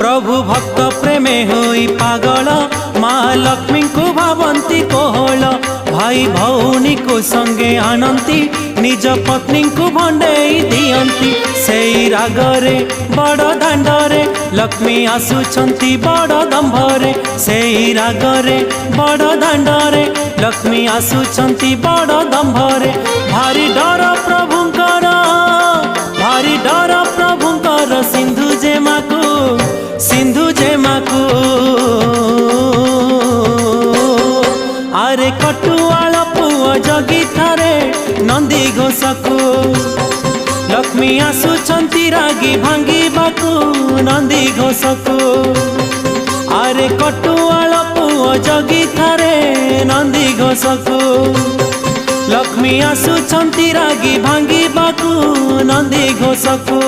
प्रभु भक्त प्रेमे होई पागल माँ लक्ष्मी को भावंती कोहल भाई भौनी को संगे आनंती निज पत्नी को भंडेई दियंती सेई रागरे बड़ दांडरे लक्ष्मी आसुछंती बड़ दंभरे सेई रागरे बड़ दांडरे लक्ष्मी आसुछंती बड़ दंभरे भारी डर प्रभुंकर भारी डर प्रभुंकर सिंधु जेमाकू आरे कटुआल पुओ जगी थारे नंदी घोषकू लक्ष्मी आसुछंती रागी भांगिबाकू नंदी घोषकू आरे कटुआल पुओ जगी थारे नंदी घोषकू लक्ष्मी आसुछंती रागी भांगिबाकू नंदी घोषकू।